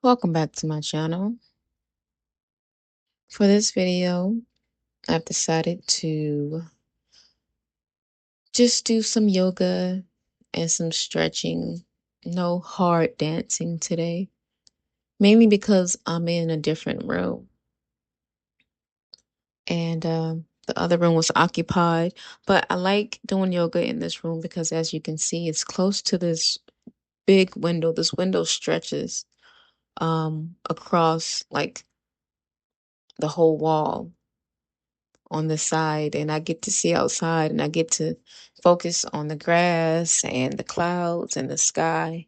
Welcome back to my channel. For this video, I've decided to just do some yoga and some stretching. No hard dancing today, mainly because I'm in a different room and the other room was occupied. But I like doing yoga in this room because, as you can see, it's close to this big window. This window stretches across like the whole wall on the side, and I get to see outside and I get to focus on the grass and the clouds and the sky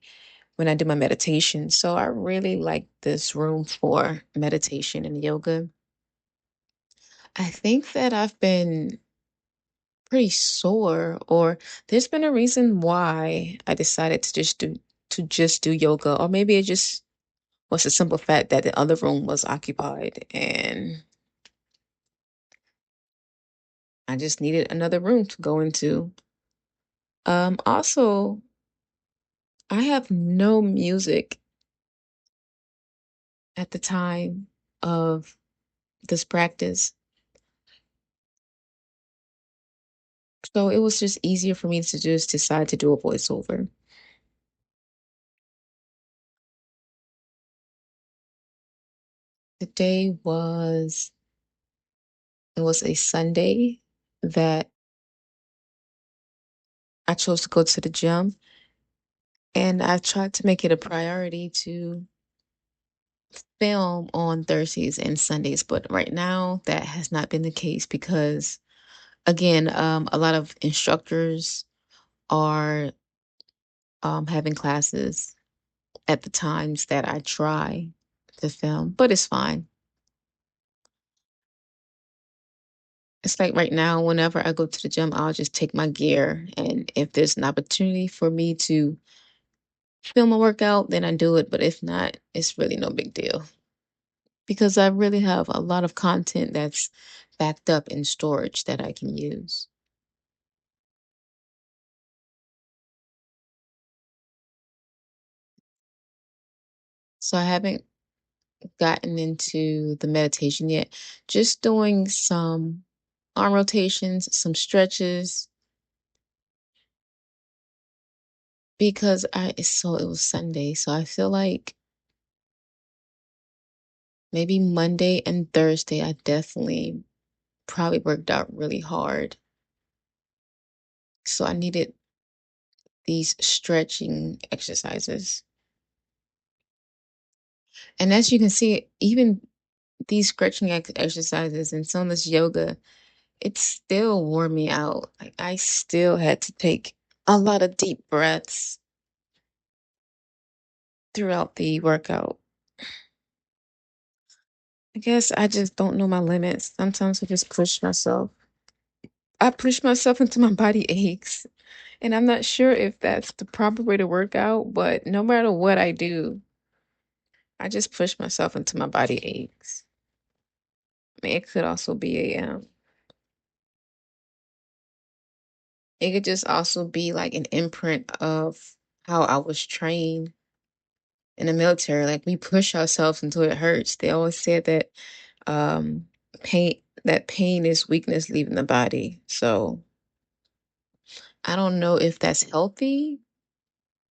when I do my meditation. So I really like this room for meditation and yoga. I think that I've been pretty sore, or there's been a reason why I decided to just do yoga, or maybe it just was the simple fact that the other room was occupied and I just needed another room to go into. Also, I have no music at the time of this practice. So it was just easier for me to just decide to do a voiceover. Today was, it was a Sunday that I chose to go to the gym, and I tried to make it a priority to film on Thursdays and Sundays. But right now, that has not been the case because, again, a lot of instructors are having classes at the times that I try to film, but it's fine. It's like right now, whenever I go to the gym, I'll just take my gear. And if there's an opportunity for me to film a workout, then I do it. But if not, it's really no big deal because I really have a lot of content that's backed up in storage that I can use. So I haven't gotten into the meditation yet, just doing some arm rotations, some stretches, because it was Sunday, so I feel like maybe Monday and Thursday I definitely probably worked out really hard. So I needed these stretching exercises. And as you can see, even these stretching exercises and some of this yoga, it still wore me out. Like I still had to take a lot of deep breaths throughout the workout. I guess I just don't know my limits. Sometimes I just push myself. I push myself until my body aches. And I'm not sure if that's the proper way to work out, but no matter what I do, I just push myself until my body aches. I mean, it could also be it could just also be like an imprint of how I was trained in the military. Like we push ourselves until it hurts. They always said that um pain is weakness leaving the body. So I don't know if that's healthy,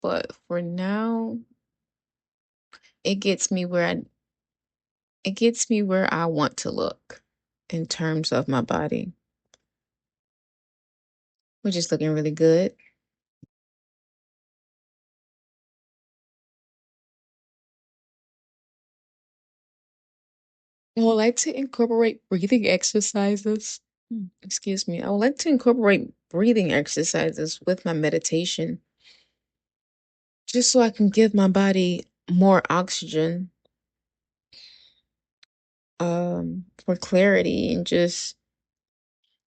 but for now, it gets me where I want to look in terms of my body, which is looking really good. I would like to incorporate breathing exercises. Excuse me. I would like to incorporate breathing exercises with my meditation just so I can give my body more oxygen for clarity and just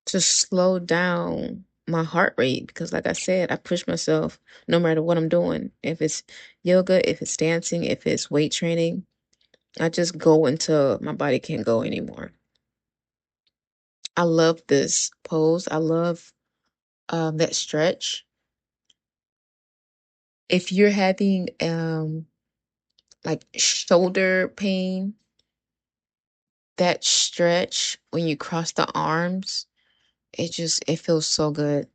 to slow down my heart rate because like I said, I push myself no matter what I'm doing. If it's yoga, if it's dancing, if it's weight training, I just go until my body can't go anymore. I love this pose. I love that stretch. If you're having like shoulder pain, that stretch when you cross the arms, it feels so good.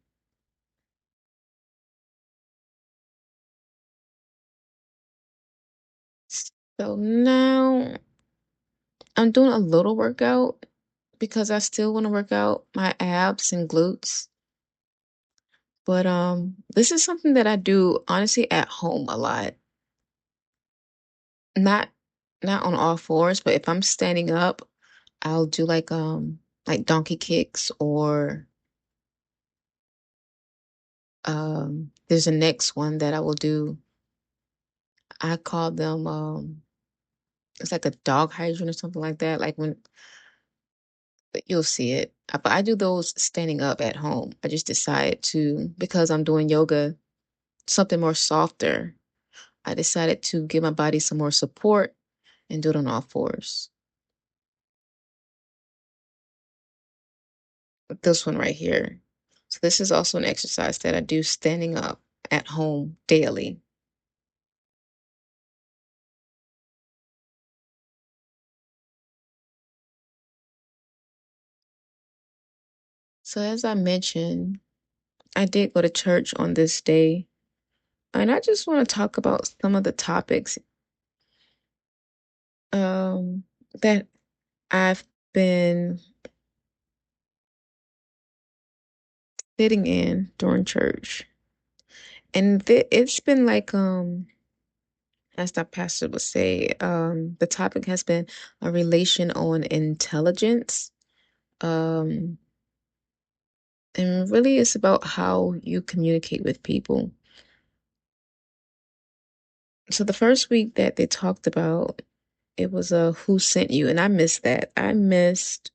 So now I'm doing a little workout because I still want to work out my abs and glutes. But this is something that I do honestly at home a lot. Not not on all fours, but if I'm standing up, I'll do like donkey kicks or there's a next one that I will do. I call them it's like a dog hydrant or something like that. Like when but you'll see it. But I do those standing up at home. I just decided to because I'm doing yoga, something more softer. I decided to give my body some more support and do it on all fours. This one right here. So this is also an exercise that I do standing up at home daily. So as I mentioned, I did go to church on this day, and I just want to talk about some of the topics um, that I've been sitting in during church. And it's been like as the pastor would say, the topic has been a relation on intelligence. Um, and really it's about how you communicate with people. So the first week that they talked about it was who sent you, and I missed that. I missed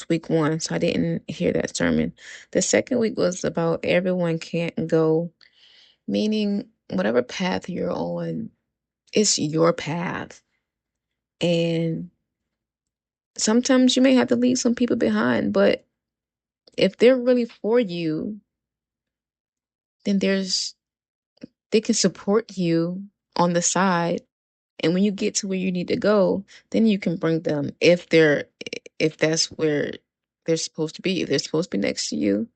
week one, so I didn't hear that sermon. The second week was about everyone can't go, meaning whatever path you're on, it's your path. And sometimes you may have to leave some people behind, but if they're really for you, then they can support you on the side. And when you get to where you need to go, then you can bring them if that's where they're supposed to be. If they're supposed to be next to you.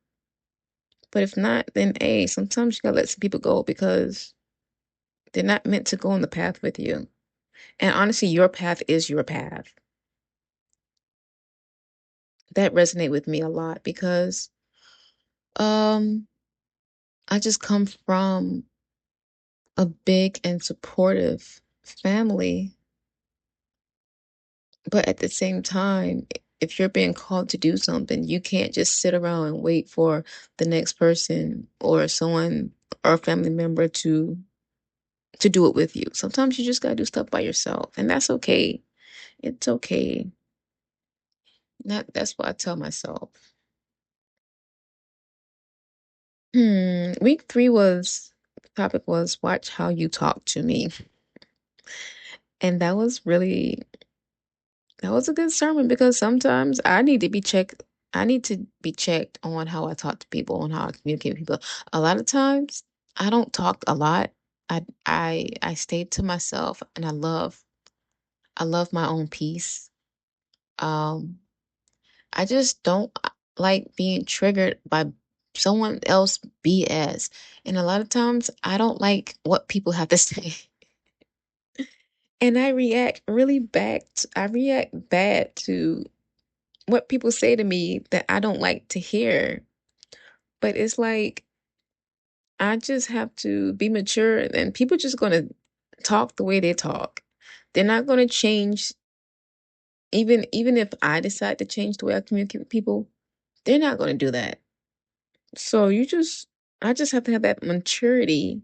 But if not, then hey, sometimes you gotta let some people go because they're not meant to go on the path with you. And honestly, your path is your path. That resonate with me a lot because um I just come from a big and supportive family. But at the same time, if you're being called to do something, you can't just sit around and wait for the next person or someone or a family member to do it with you. Sometimes you just gotta do stuff by yourself, and that's okay. It's okay. That's what I tell myself. Week three was the topic was watch how you talk to me. And that was a good sermon because sometimes I need to be checked on how I talk to people, on how I communicate with people. A lot of times I don't talk a lot. I stay to myself and I love my own peace. Um I just don't like being triggered by someone else BS. And a lot of times I don't like what people have to say. And I react bad to what people say to me that I don't like to hear. But it's like I just have to be mature and people just gonna talk the way they talk. They're not gonna change even if I decide to change the way I communicate with people, they're not gonna do that. So I just have to have that maturity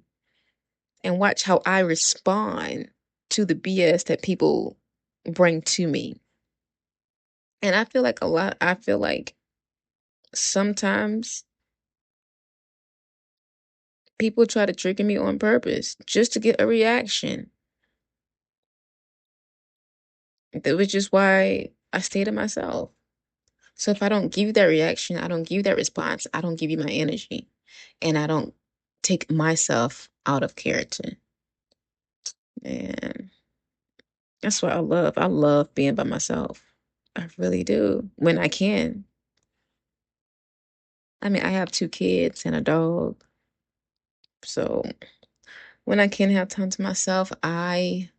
and watch how I respond to the BS that people bring to me. And I feel like sometimes people try to trigger me on purpose just to get a reaction, which is why I stay to myself. So if I don't give you that reaction, I don't give you that response, I don't give you my energy, and I don't take myself out of character. And that's what I love. I love being by myself. I really do when I can. I mean, I have two kids and a dog. So when I can have time to myself, I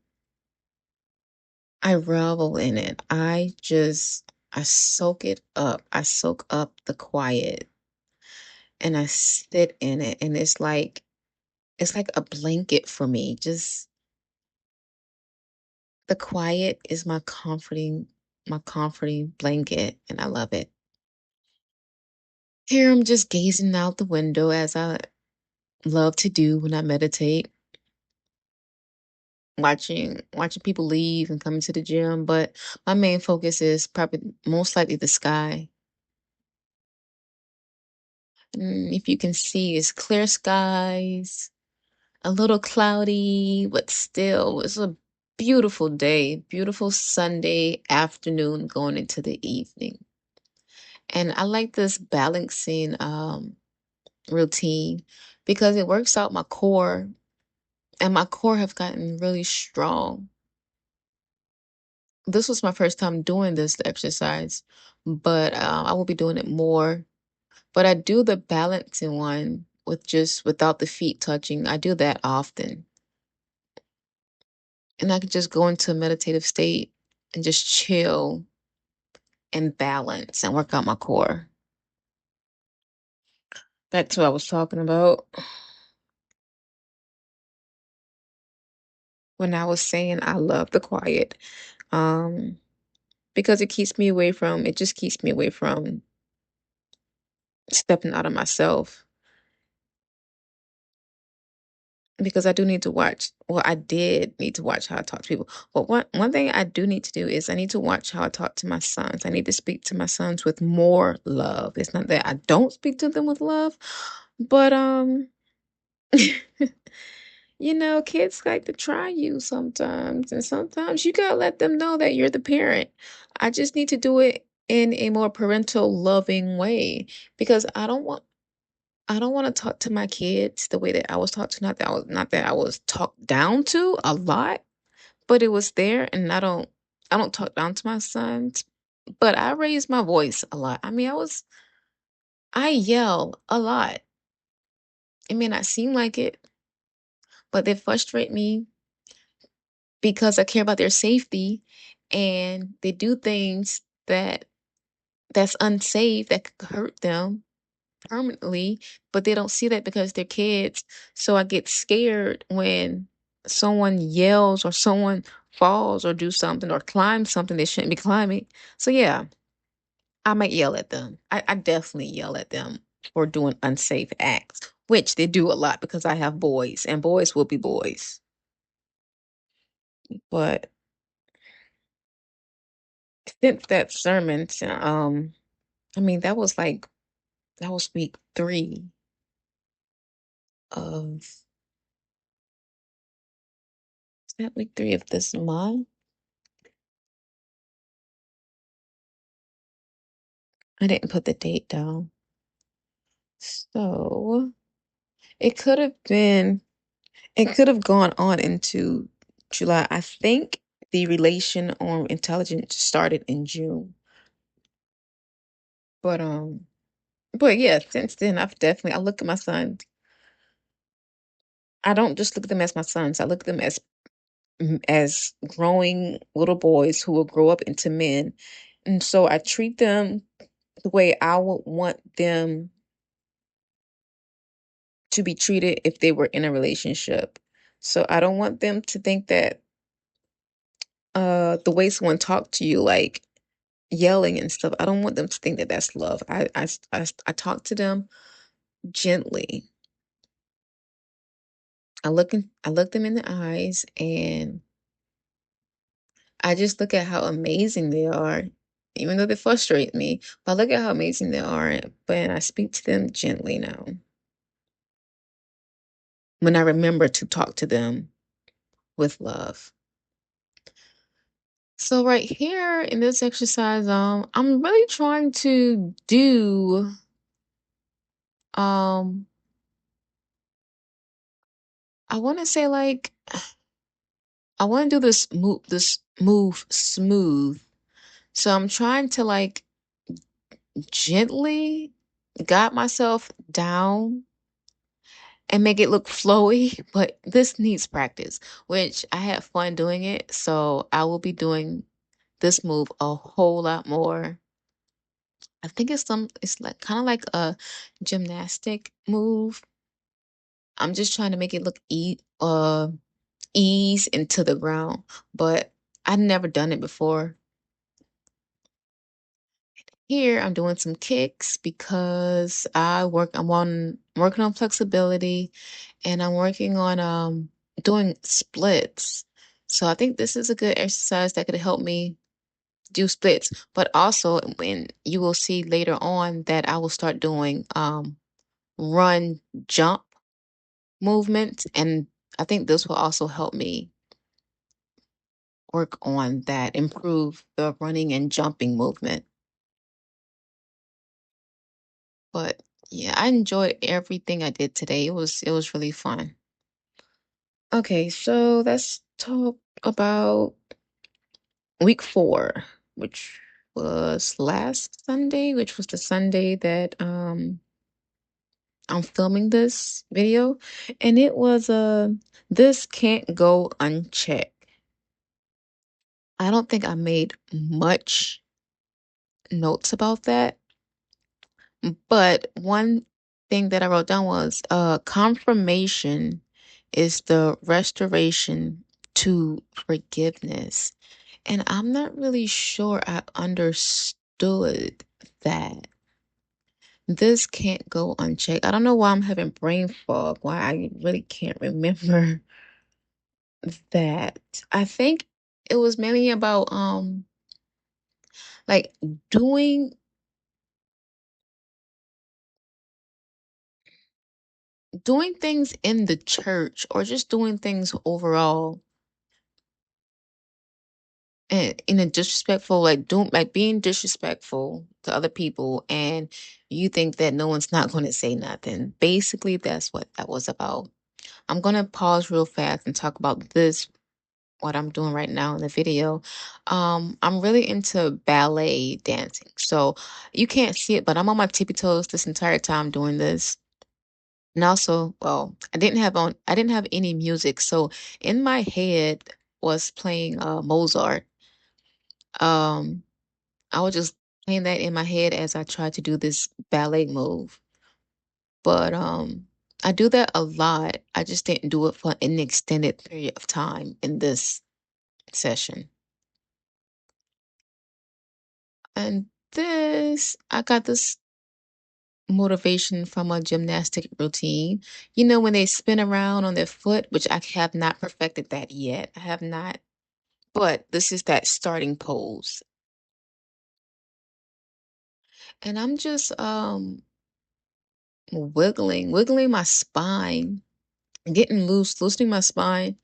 revel in it. I soak it up. I soak up the quiet and I sit in it and it's like a blanket for me. Just the quiet is my comforting blanket and I love it. Here I'm just gazing out the window as I love to do when I meditate, watching people leave and coming to the gym, but my main focus is probably most likely the sky. If you can see, it's clear skies, a little cloudy, but still, it's a beautiful day, beautiful Sunday afternoon going into the evening. And I like this balancing routine because it works out my core, and my core have gotten really strong. This was my first time doing this exercise, but I will be doing it more. But I do the balancing one with just without the feet touching. I do that often. And I could just go into a meditative state and just chill and balance and work out my core. Back to what I was talking about when I was saying I love the quiet. Um, because it just keeps me away from stepping out of myself. Because I do need to watch, well, I did need to watch how I talk to people. But one thing I do need to do is I need to watch how I talk to my sons. I need to speak to my sons with more love. It's not that I don't speak to them with love, but kids like to try you sometimes, and sometimes you gotta let them know that you're the parent. I just need to do it in a more parental, loving way because I don't want to talk to my kids the way that I was talked to. Not that I was talked down to a lot, but it was there, and I don't talk down to my sons, but I raised my voice a lot. I mean, I yell a lot. It may not seem like it, but they frustrate me because I care about their safety and they do things that's unsafe that could hurt them permanently, but they don't see that because they're kids. So I get scared when someone yells or someone falls or do something or climbs something they shouldn't be climbing. So yeah, I might yell at them. I definitely yell at them for doing unsafe acts, which they do a lot because I have boys and boys will be boys. But since that sermon, I mean, that was week 3 of, is that week 3 of this month? I didn't put the date down. So it could have been, it could have gone on into July. I think the relation on intelligence started in June. But yeah, since then I look at my sons. I don't just look at them as my sons. I look at them as growing little boys who will grow up into men. And so I treat them the way I would want them to be treated if they were in a relationship. So I don't want them to think that the way someone talked to you, like yelling and stuff, I don't want them to think that that's love. I talk to them gently. I look them in the eyes and I just look at how amazing they are, even though they frustrate me. But I look at how amazing they are, but I speak to them gently now. When I remember to talk to them with love. So right here in this exercise, I'm really trying to do um I want to say like I want to do this move smooth. So I'm trying to like gently guide myself down and make it look flowy, but this needs practice, which I had fun doing it. So I will be doing this move a whole lot more. I think it's like kind of like a gymnastic move. I'm just trying to make it look ease into the ground, but I've never done it before. Here I'm doing some kicks because I'm working on flexibility and I'm working on doing splits. So I think this is a good exercise that could help me do splits, but also when you will see later on that I will start doing run jump movements, and I think this will also help me work on that, improve the running and jumping movement. But yeah, I enjoyed everything I did today. It was really fun. Okay, so let's talk about week 4, which was last Sunday, which was the Sunday that I'm filming this video, and it was this can't go unchecked. I don't think I made much notes about that, but one thing that I wrote down was confirmation is the restoration to forgiveness. And I'm not really sure I understood that. This can't go unchecked. I don't know why I'm having brain fog, why I really can't remember that. I think it was mainly about like doing doing things in the church or just doing things overall and in a disrespectful like being disrespectful to other people, and you think that no one's not going to say nothing. Basically, that's what that was about. I'm going to pause real fast and talk about this, what I'm doing right now in the video. I'm really into ballet dancing. So you can't see it, but I'm on my tippy toes this entire time doing this. And also, well, I didn't have any music. So in my head was playing Mozart. Um I was just playing that in my head as I tried to do this ballet move. But I do that a lot. I just didn't do it for an extended period of time in this session. And I got this motivation from a gymnastic routine. You know, when they spin around on their foot, which I have not perfected that yet. I have not, but this is that starting pose. And I'm just wiggling my spine, getting loose, loosening my spine.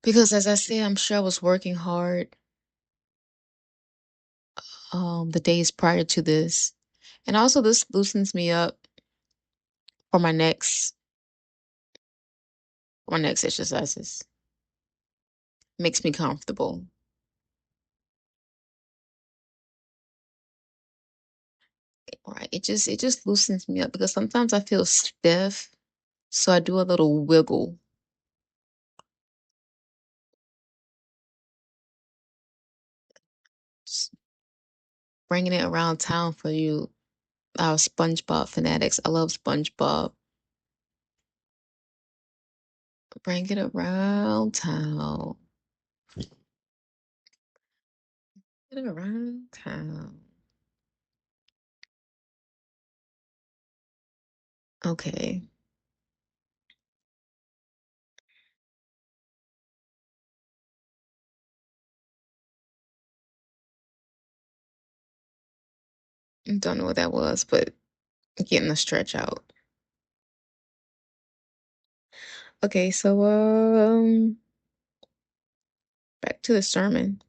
Because as I said, I'm sure I was working hard the days prior to this. And also this loosens me up for my next exercises. Makes me comfortable. Right. It just loosens me up because sometimes I feel stiff. So I do a little wiggle, just bringing it around town for you, our SpongeBob fanatics. I love SpongeBob. Bring it around town. Get it around town. Okay. Don't know what that was, but getting the stretch out. Okay, so back to the sermon.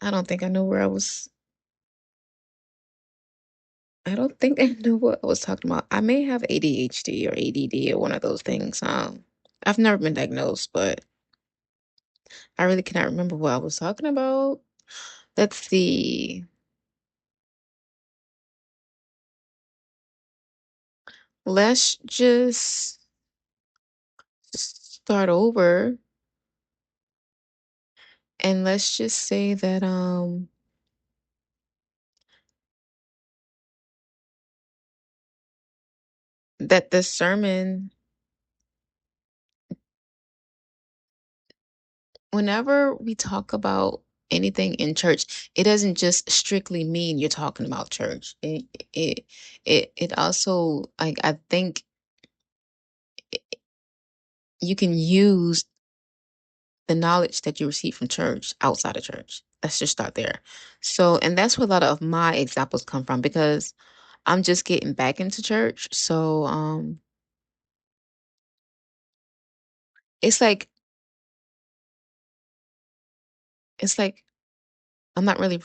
I don't think I know where I was. I don't think I know what I was talking about. I may have ADHD or ADD or one of those things. I've never been diagnosed, but I really cannot remember what I was talking about. Let's see. Let's just start over and let's just say that that the sermon, whenever we talk about anything in church, it doesn't just strictly mean you're talking about church. It it also, I think you can use the knowledge that you receive from church outside of church. Let's just start there. So, and that's where a lot of my examples come from because I'm just getting back into church. So, it's like it's like I'm not really.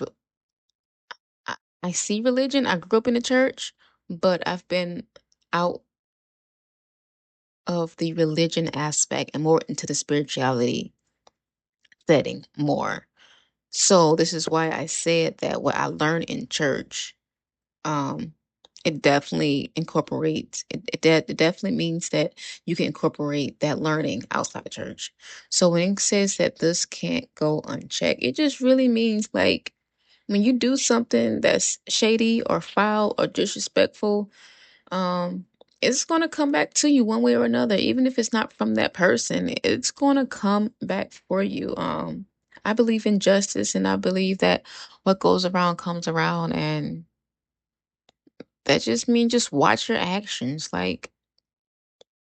I, I see religion. I grew up in the church, but I've been out of the religion aspect and more into the spirituality setting more. So this is why I said that what I learned in church, um, it definitely incorporates it definitely means that you can incorporate that learning outside of church. So when it says that this can't go unchecked, it just really means like when you do something that's shady or foul or disrespectful, um it's going to come back to you one way or another. Even if it's not from that person, it's going to come back for you. I believe in justice, and I believe that what goes around comes around, and that just means just watch your actions. Like,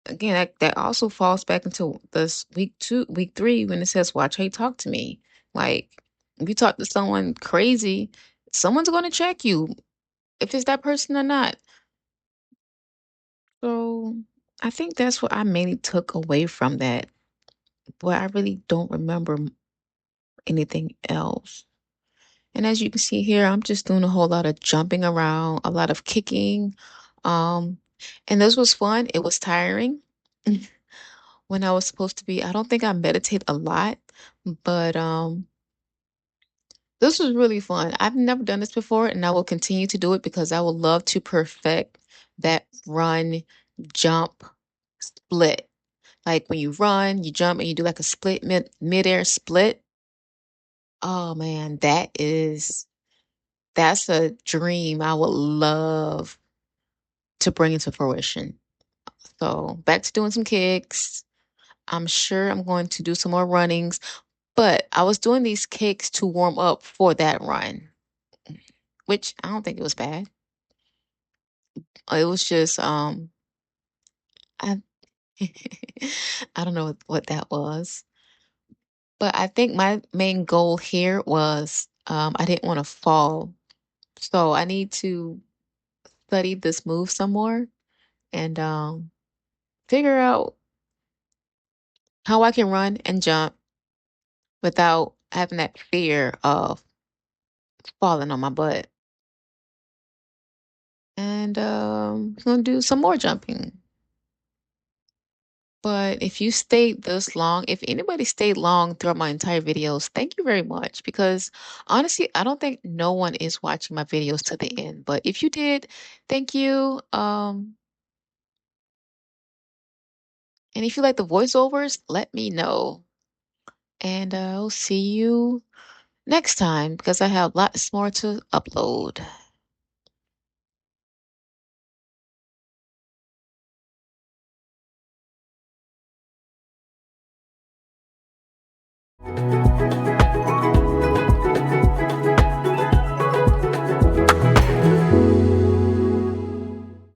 again, that also falls back into this week 3, when it says watch how you talk to me. Like, if you talk to someone crazy, someone's going to check you if it's that person or not. So I think that's what I mainly took away from that. But I really don't remember anything else. And as you can see here, I'm just doing a whole lot of jumping around, a lot of kicking. Um, and this was fun. It was tiring when I was supposed to be. I don't think I meditate a lot, but this was really fun. I've never done this before, and I will continue to do it because I would love to perfect that run, jump, split. Like when you run, you jump, and you do like a split midair split. Oh man, that's a dream I would love to bring into fruition. So back to doing some kicks. I'm sure I'm going to do some more runnings, but I was doing these kicks to warm up for that run, which I don't think it was bad. It was just I I don't know what that was. But I think my main goal here was I didn't want to fall. So I need to study this move some more and figure out how I can run and jump without having that fear of falling on my butt. And I'm gonna do some more jumping. But if you stayed this long, if anybody stayed long throughout my entire videos, thank you very much. Because honestly, I don't think no one is watching my videos to the end. But if you did, thank you. And if you like the voiceovers, let me know. And I'll see you next time because I have lots more to upload.